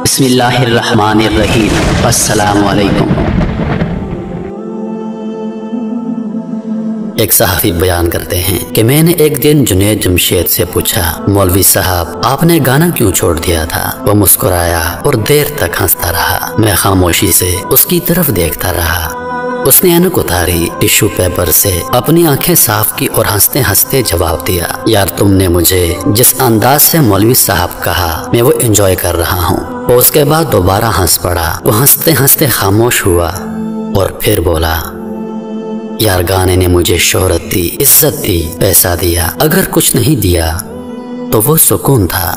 بسم اللہ الرحمن الرحیم۔ السلام علیکم۔ ایک صحافی بیان کرتے ہیں کہ میں نے ایک دن جنید جمشید سے پوچھا، مولوی صاحب آپ نے گانا کیوں چھوڑ دیا تھا؟ وہ مسکرایا اور دیر تک ہنستا رہا۔ میں خاموشی سے اس کی طرف دیکھتا رہا۔ اس نے اینک اتاری، ٹشو پیپر سے اپنی آنکھیں صاف کی اور ہنستے ہنستے جواب دیا، یار تم نے مجھے جس انداز سے مولوی صاحب کہا میں وہ انجوائے کر رہا ہوں۔ وہ اس کے بعد دوبارہ ہنس پڑا۔ وہ ہنستے ہنستے خاموش ہوا اور پھر بولا، یار گانے نے مجھے شہرت دی، عزت دی، پیسہ دیا، اگر کچھ نہیں دیا تو وہ سکون تھا۔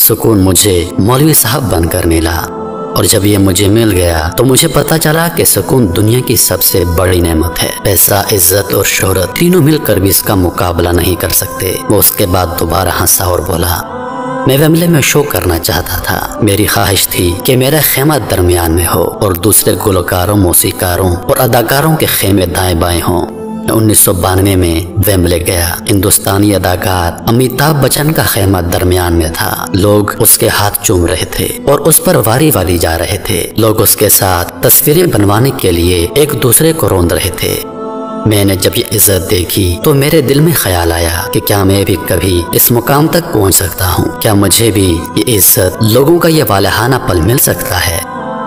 سکون مجھے مولوی صاحب بن کر ملا، اور جب یہ مجھے مل گیا تو مجھے پتا چلا کہ سکون دنیا کی سب سے بڑی نعمت ہے۔ پیسہ، عزت اور شہرت تینوں مل کر بھی اس کا مقابلہ نہیں کر سکتے۔ وہ اس کے بعد دوبارہ ہنسا اور بولا، میں ویمبلے میں شو کرنا چاہتا تھا۔ میری خواہش تھی کہ میرا خیمہ درمیان میں ہو اور دوسرے گلوکاروں، موسیقاروں اور اداکاروں کے خیمے دائیں بائیں ہوں۔ 1992 میں ویمبلے گیا۔ ہندوستانی اداکار امیتابھ بچن کا خیمہ درمیان میں تھا۔ لوگ اس کے ہاتھ چوم رہے تھے اور اس پر واری والی جا رہے تھے۔ لوگ اس کے ساتھ تصویریں بنوانے کے لیے ایک دوسرے کو روند رہے تھے۔ میں نے جب یہ عزت دیکھی تو میرے دل میں خیال آیا کہ کیا میں بھی کبھی اس مقام تک پہنچ سکتا ہوں؟ کیا مجھے بھی یہ عزت، لوگوں کا یہ والہانہ پل مل سکتا ہے؟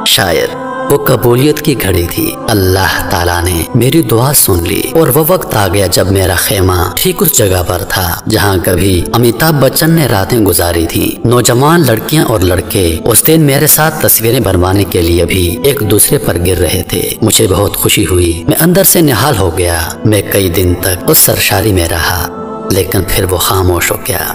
شاید وہ قبولیت کی گھڑی تھی۔ اللہ تعالیٰ نے میری دعا سن لی اور وہ وقت آ گیا جب میرا خیمہ ٹھیک اس جگہ پر تھا جہاں کبھی امیتابھ بچن نے راتیں گزاری تھیں۔ نوجوان لڑکیاں اور لڑکے اس دن میرے ساتھ تصویریں بنوانے کے لیے بھی ایک دوسرے پر گر رہے تھے۔ مجھے بہت خوشی ہوئی، میں اندر سے نہال ہو گیا۔ میں کئی دن تک اس سرشاری میں رہا، لیکن پھر وہ خاموش ہو گیا۔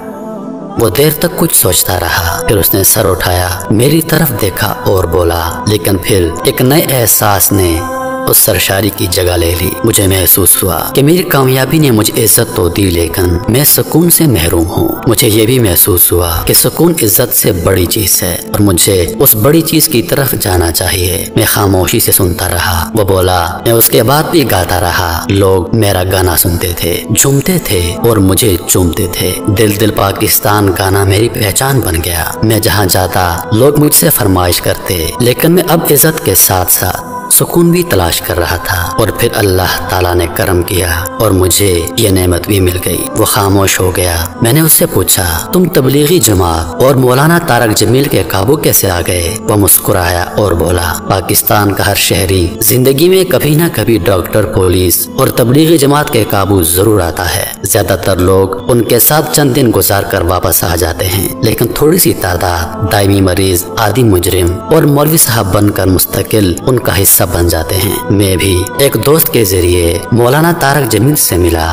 وہ دیر تک کچھ سوچتا رہا، پھر اس نے سر اٹھایا، میری طرف دیکھا اور بولا، لیکن پھر ایک نئے احساس نے اس سرشاری کی جگہ لے لی۔ مجھے محسوس ہوا کہ میری کامیابی نے مجھے عزت تو دی، لیکن میں سکون سے محروم ہوں۔ مجھے یہ بھی محسوس ہوا کہ سکون عزت سے بڑی چیز ہے اور مجھے اس بڑی چیز کی طرف جانا چاہیے۔ میں خاموشی سے سنتا رہا۔ وہ بولا، میں اس کے بعد بھی گاتا رہا۔ لوگ میرا گانا سنتے تھے، جھومتے تھے اور مجھے چومتے تھے۔ دل دل پاکستان گانا میری پہچان بن گیا۔ میں جہاں جاتا لوگ مجھ سے فرمائش کرتے، لیکن میں اب عزت کے ساتھ ساتھ سکون بھی تلاش کر رہا تھا۔ اور پھر اللہ تعالیٰ نے کرم کیا اور مجھے یہ نعمت بھی مل گئی۔ وہ خاموش ہو گیا۔ میں نے اس سے پوچھا، تم تبلیغی جماعت اور مولانا طارق جمیل کے قابو کیسے آ گئے؟ وہ مسکرایا اور بولا، پاکستان کا ہر شہری زندگی میں کبھی نہ کبھی ڈاکٹر، پولیس اور تبلیغی جماعت کے قابو ضرور آتا ہے۔ زیادہ تر لوگ ان کے ساتھ چند دن گزار کر واپس آ جاتے ہیں، لیکن تھوڑی سی تعداد دائمی مریض، عادی مجرم اور مولوی صاحب بن کر مستقل ان کا حصہ بن جاتے ہیں۔ میں بھی ایک دوست کے ذریعے مولانا طارق جمیل سے ملا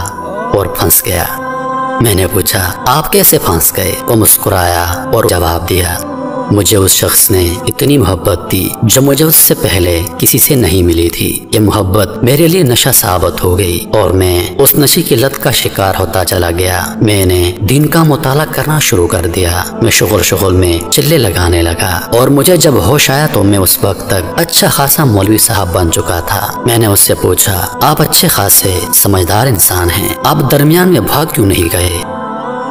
اور پھنس گیا۔ میں نے پوچھا، آپ کیسے پھنس گئے؟ وہ مسکرایا اور جواب دیا، مجھے اس شخص نے اتنی محبت دی جو مجھے اس سے پہلے کسی سے نہیں ملی تھی۔ یہ محبت میرے لیے نشہ ثابت ہو گئی اور میں اس نشے کی لت کا شکار ہوتا چلا گیا۔ میں نے دین کا مطالعہ کرنا شروع کر دیا۔ میں شغل میں چلے لگانے لگا اور مجھے جب ہوش آیا تو میں اس وقت تک اچھا خاصا مولوی صاحب بن چکا تھا۔ میں نے اس سے پوچھا، آپ اچھے خاصے سمجھدار انسان ہیں، آپ درمیان میں بھاگ کیوں نہیں گئے؟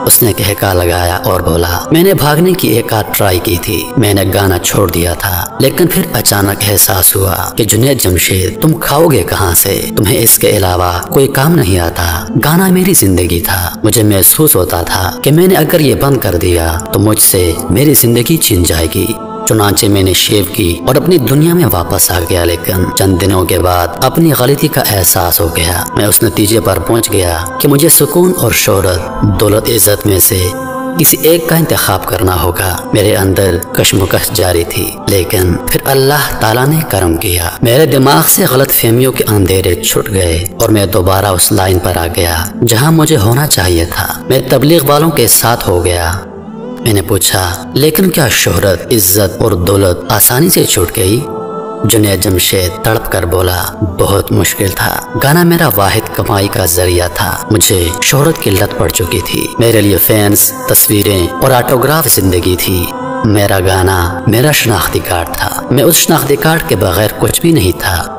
اس نے کہکا لگایا اور بولا، میں نے بھاگنے کی ایک آدھ ٹرائی کی تھی، میں نے گانا چھوڑ دیا تھا، لیکن پھر اچانک احساس ہوا کہ جنید جمشید تم کھاؤ گے کہاں سے؟ تمہیں اس کے علاوہ کوئی کام نہیں آتا۔ گانا میری زندگی تھا۔ مجھے محسوس ہوتا تھا کہ میں نے اگر یہ بند کر دیا تو مجھ سے میری زندگی چھن جائے گی۔ چنانچہ میں نے شیو کی اور اپنی دنیا میں واپس آ گیا، لیکن چند دنوں کے بعد اپنی غلطی کا احساس ہو گیا۔ میں اس نتیجے پر پہنچ گیا کہ مجھے سکون اور شہرت، دولت، عزت میں سے کسی ایک کا انتخاب کرنا ہوگا۔ میرے اندر کشمکش جاری تھی، لیکن پھر اللہ تعالیٰ نے کرم کیا۔ میرے دماغ سے غلط فہمیوں کے اندھیرے چھٹ گئے اور میں دوبارہ اس لائن پر آ گیا جہاں مجھے ہونا چاہیے تھا۔ میں تبلیغ والوں کے ساتھ ہو گیا۔ میں نے پوچھا، لیکن کیا شہرت، عزت اور دولت آسانی سے چھوٹ گئی؟ جنید جمشید تڑپ کر بولا، بہت مشکل تھا۔ گانا میرا واحد کمائی کا ذریعہ تھا۔ مجھے شہرت کی لت پڑ چکی تھی۔ میرے لیے فینس، تصویریں اور آٹوگراف زندگی تھی۔ میرا گانا میرا شناختی کارڈ تھا۔ میں اس شناختی کارڈ کے بغیر کچھ بھی نہیں تھا۔